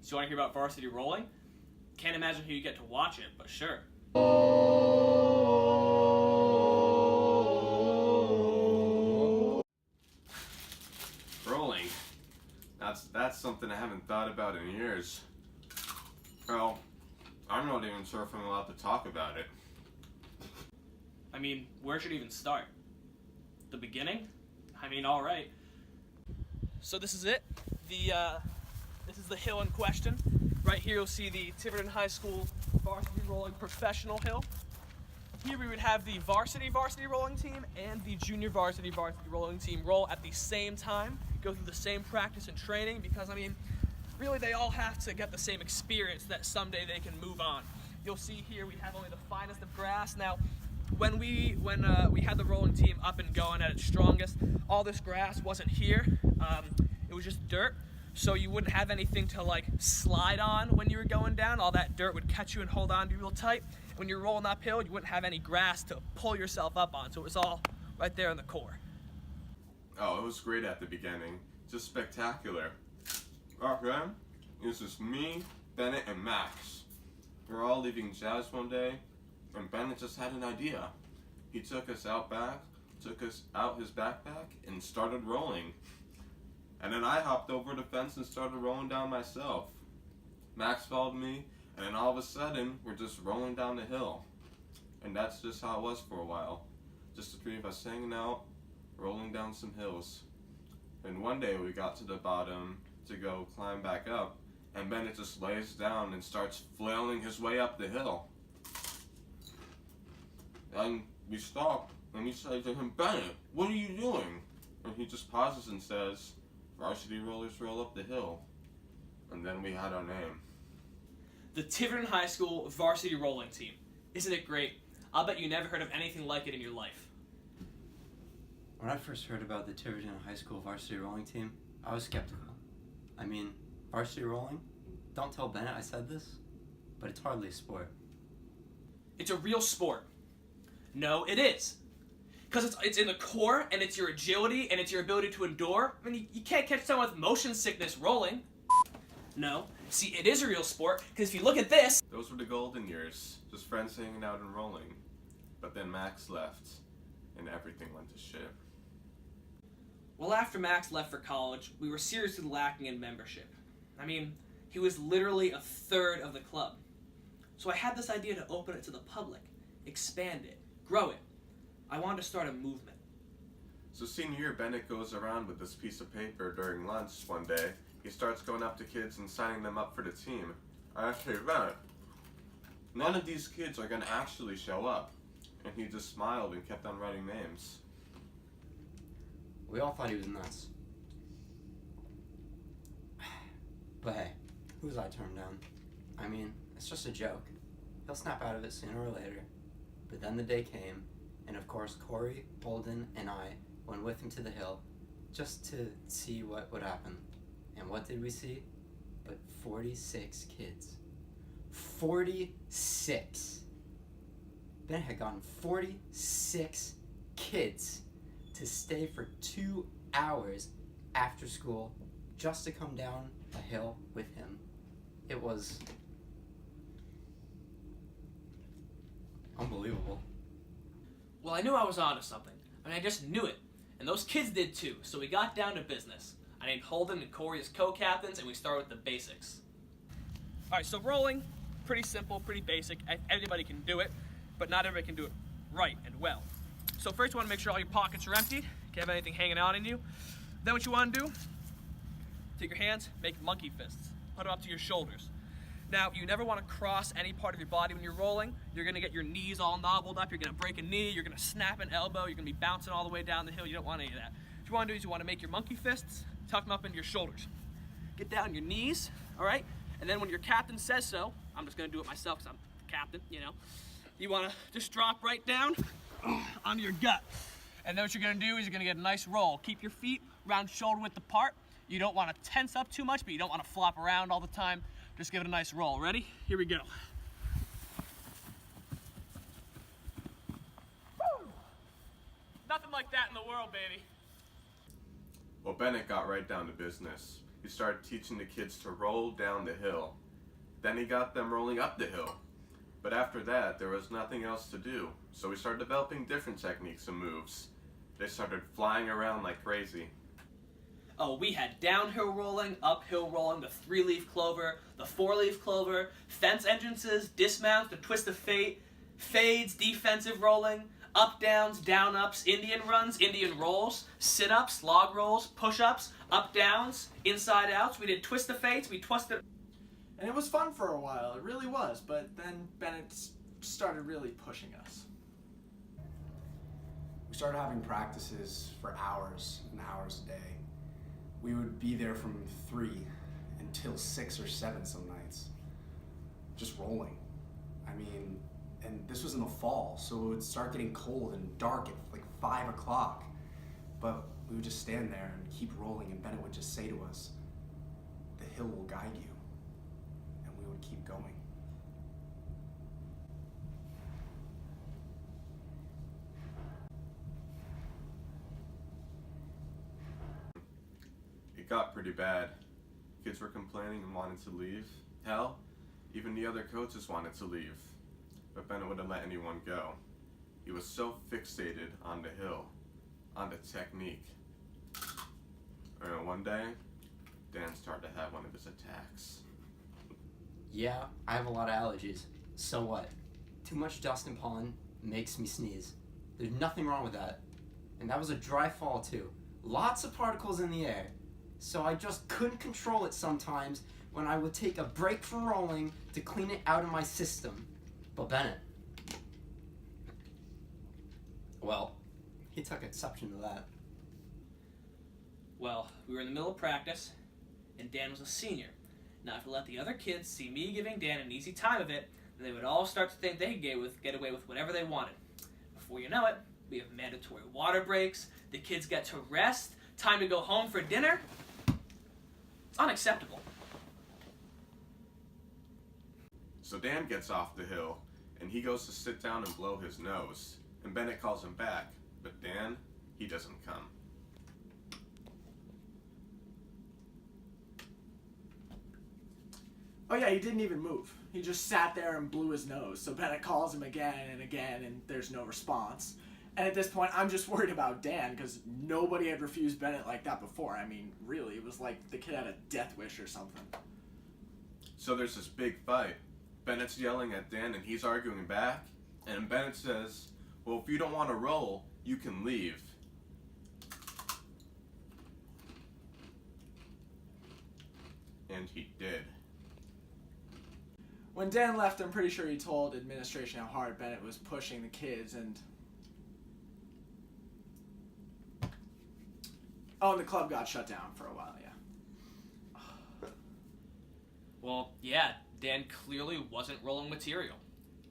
So you want to hear about varsity rolling? Can't imagine who you get to watch it, but sure. Rolling. That's something I haven't thought about in years. Well, I'm not even sure if I'm allowed to talk about it. I mean, where should it even start? The beginning? I mean, all right. So this is it. This is the hill in question. Right here you'll see the Tiverton High School varsity rolling professional hill. Here we would have the varsity rolling team and the junior varsity rolling team roll at the same time, go through the same practice and training, because I mean, really they all have to get the same experience that someday they can move on. You'll see here we have only the finest of grass. Now, when we had the rolling team up and going at its strongest, all this grass wasn't here. It was just dirt. So you wouldn't have anything to like slide on when you were going down. All that dirt would catch you and hold on to you real tight. When you're rolling uphill, you wouldn't have any grass to pull yourself up on. So it was all right there in the core. Oh, it was great at the beginning. Just spectacular. Okay, it was just me, Bennett, and Max. We were all leaving Jazz one day, and Bennett just had an idea. He took us out back, took us out his backpack, and started rolling. And then I hopped over the fence and started rolling down myself. Max followed me, and then all of a sudden, we're just rolling down the hill. And that's just how it was for a while. Just the three of us hanging out, rolling down some hills. And one day we got to the bottom to go climb back up, and Bennett just lays down and starts flailing his way up the hill. And we stop, and we say to him, "Bennett, what are you doing?" And he just pauses and says, "Varsity rollers roll up the hill." And then we had our name. The Tiverton High School varsity rolling team. Isn't it great? I'll bet you never heard of anything like it in your life. When I first heard about the Tiverton High School varsity rolling team, I was skeptical. I mean, varsity rolling? Don't tell Bennett I said this, but it's hardly a sport. It's a real sport. No, it is. Because it's in the core, and it's your agility, and it's your ability to endure. I mean, you can't catch someone with motion sickness rolling. No. See, it is a real sport, because if you look at this... Those were the golden years, just friends hanging out and rolling. But then Max left, and everything went to shit. Well, after Max left for college, we were seriously lacking in membership. I mean, he was literally a third of the club. So I had this idea to open it to the public, expand it, grow it. I wanted to start a movement. So senior year, Bennett goes around with this piece of paper during lunch one day. He starts going up to kids and signing them up for the team. I say, "Bennett, none of these kids are going to actually show up." And he just smiled and kept on writing names. We all thought he was nuts. But hey, who was I turned down? I mean, it's just a joke. He'll snap out of it sooner or later. But then the day came, and of course Corey, Holden, and I went with him to the hill just to see what would happen. And what did we see? But 46 kids. 46! Ben had gotten 46 kids to stay for 2 hours after school just to come down a hill with him. It was unbelievable. Well, I knew I was onto something. I mean, I just knew it. And those kids did too, so we got down to business. I named Holden and Corey as co-captains, and we started with the basics. Alright, so rolling, pretty simple, pretty basic. Everybody can do it, but not everybody can do it right and well. So first you want to make sure all your pockets are emptied. You can't have anything hanging out in you. Then what you want to do, take your hands, make monkey fists. Put them up to your shoulders. Now, you never want to cross any part of your body when you're rolling. You're going to get your knees all knobbled up. You're going to break a knee. You're going to snap an elbow. You're going to be bouncing all the way down the hill. You don't want any of that. What you want to do is you want to make your monkey fists, tuck them up into your shoulders. Get down on your knees, all right? And then when your captain says so, I'm just going to do it myself because I'm the captain, you know. You want to just drop right down onto your gut. And then what you're going to do is you're going to get a nice roll. Keep your feet round shoulder width apart. You don't want to tense up too much, but you don't want to flop around all the time. Just give it a nice roll. Ready? Here we go. Woo! Nothing like that in the world, baby. Well, Bennett got right down to business. he started teaching the kids to roll down the hill. Then he got them rolling up the hill. But after that, there was nothing else to do, so we started developing different techniques and moves. They started flying around like crazy. Oh, we had downhill rolling, uphill rolling, the 3-leaf clover, the 4-leaf clover, fence entrances, dismounts, the twist of fate, fades, defensive rolling, up-downs, down-ups, Indian runs, Indian rolls, sit-ups, log rolls, push-ups, up-downs, inside-outs. We did twist of fates, we twisted... And it was fun for a while, it really was, but then Bennett started really pushing us. We started having practices for hours and hours a day. We would be there from 3 until 6 or 7 some nights, just rolling. I mean, and this was in the fall, so it would start getting cold and dark at like 5 o'clock. But we would just stand there and keep rolling, and Bennett would just say to us, "The hill will guide you." And we would keep going. It got pretty bad. Kids were complaining and wanted to leave. Hell, even the other coaches wanted to leave. But Bennett wouldn't let anyone go. He was so fixated on the hill, on the technique. And one day, Dan started to have one of his attacks. Yeah, I have a lot of allergies. So what? Too much dust and pollen makes me sneeze. There's nothing wrong with that. And that was a dry fall too. Lots of particles in the air. So I just couldn't control it sometimes when I would take a break from rolling to clean it out of my system. But Bennett, well, he took exception to that. Well, we were in the middle of practice, and Dan was a senior. Now, if we let the other kids see me giving Dan an easy time of it, then they would all start to think they could get away with whatever they wanted. Before you know it, we have mandatory water breaks, the kids get to rest, time to go home for dinner. It's unacceptable. So Dan gets off the hill, and he goes to sit down and blow his nose. And Bennett calls him back, but Dan, he doesn't come. Oh yeah, he didn't even move. He just sat there and blew his nose. So Bennett calls him again, and there's no response. And at this point, I'm just worried about Dan, because nobody had refused Bennett like that before. I mean, really, it was like the kid had a death wish or something. So there's this big fight. Bennett's yelling at Dan, and he's arguing back. And Bennett says, "Well, if you don't want to roll, you can leave." And he did. When Dan left, I'm pretty sure he told administration how hard Bennett was pushing the kids, and... Oh, and the club got shut down for a while, yeah. Well, yeah, Dan clearly wasn't rolling material.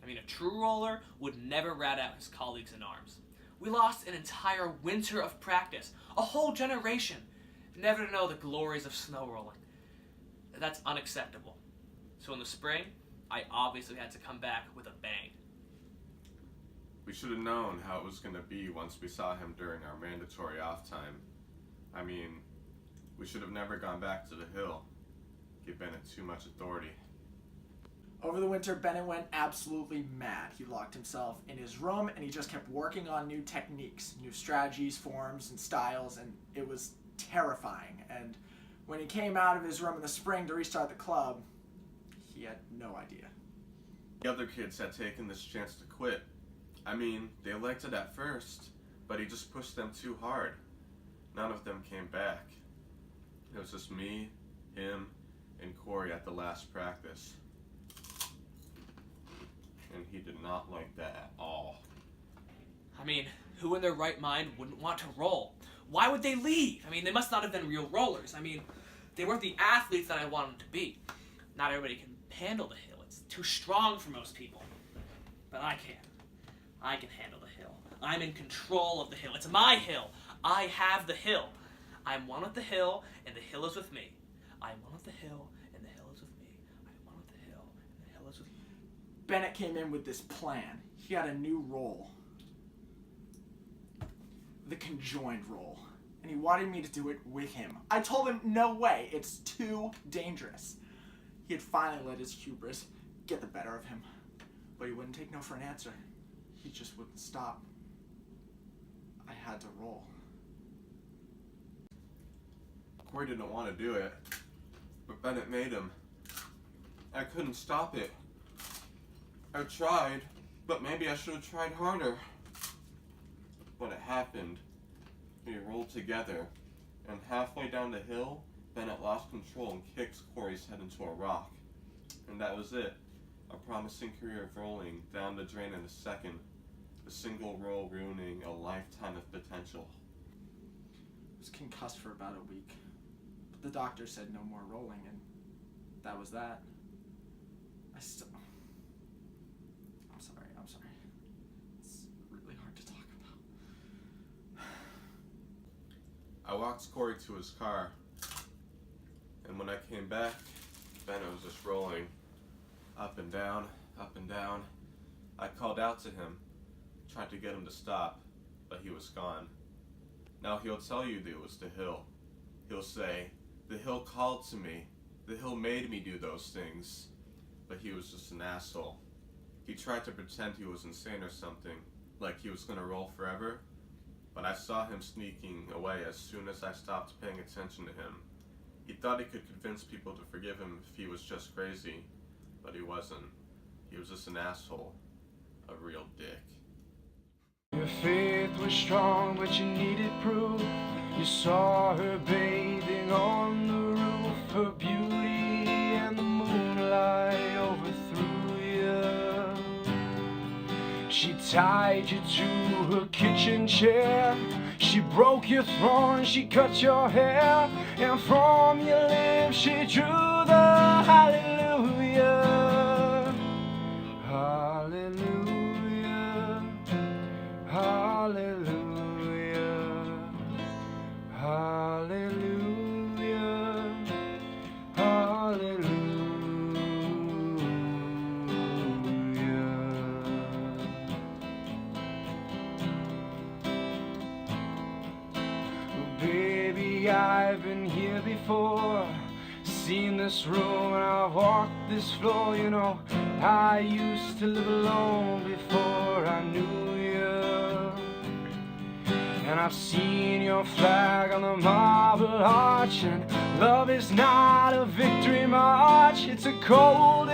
I mean, a true roller would never rat out his colleagues in arms. We lost an entire winter of practice, a whole generation, never to know the glories of snow rolling. That's unacceptable. So in the spring, I obviously had to come back with a bang. We should have known how it was going to be once we saw him during our mandatory off time. I mean, we should have never gone back to the hill. Give Bennett too much authority. Over the winter, Bennett went absolutely mad. He locked himself in his room, and he just kept working on new techniques, new strategies, forms, and styles, and it was terrifying. And when he came out of his room in the spring to restart the club, he had no idea. The other kids had taken this chance to quit. I mean, they liked it at first, but he just pushed them too hard. None of them came back. It was just me, him, and Corey at the last practice. And he did not like that at all. I mean, who in their right mind wouldn't want to roll? Why would they leave? I mean, they must not have been real rollers. I mean, they weren't the athletes that I wanted them to be. Not everybody can handle the hill. It's too strong for most people. But I can. I can handle the hill. I'm in control of the hill. It's my hill. I have the hill. I'm one with the hill, and the hill is with me. I'm one with the hill, and the hill is with me. I'm one with the hill, and the hill is with me. Bennett came in with this plan. He had a new role. The conjoined role. and he wanted me to do it with him. I told him, no way, it's too dangerous. He had finally let his hubris get the better of him, but he wouldn't take no for an answer. He just wouldn't stop. I had to roll. Corey didn't want to do it, but Bennett made him. I couldn't stop it. I tried, but maybe I should have tried harder. When it happened, we rolled together, and halfway down the hill, Bennett lost control and kicked Corey's head into a rock. And that was it. A promising career of rolling down the drain in a second. A single roll ruining a lifetime of potential. I was concussed for about a week, but the doctor said no more rolling, and that was that. I'm sorry. It's really hard to talk about. I walked Corey to his car, and when I came back, Bennett was just rolling. Up and down, up and down. I called out to him, tried to get him to stop, but he was gone. Now he'll tell you that it was the hill. He'll say, the hill called to me. The hill made me do those things. But he was just an asshole. He tried to pretend he was insane or something, like he was gonna roll forever, but I saw him sneaking away as soon as I stopped paying attention to him. He thought he could convince people to forgive him if he was just crazy, but he wasn't. He was just an asshole, a real dick. Your faith was strong, but you needed proof. You saw her bathing on the roof, her beauty and the moonlight overthrew you. She tied you to her kitchen chair. She broke your throne, she cut your hair, and from your lips she drew the hallelujah. Hallelujah. Hallelujah. Hallelujah. Hallelujah. Baby, I've been here before, seen this room and I've walked this floor. You know, I used to live alone before I knew you, and I've seen your flag on the marble arch. And love is not a victory march, it's a cold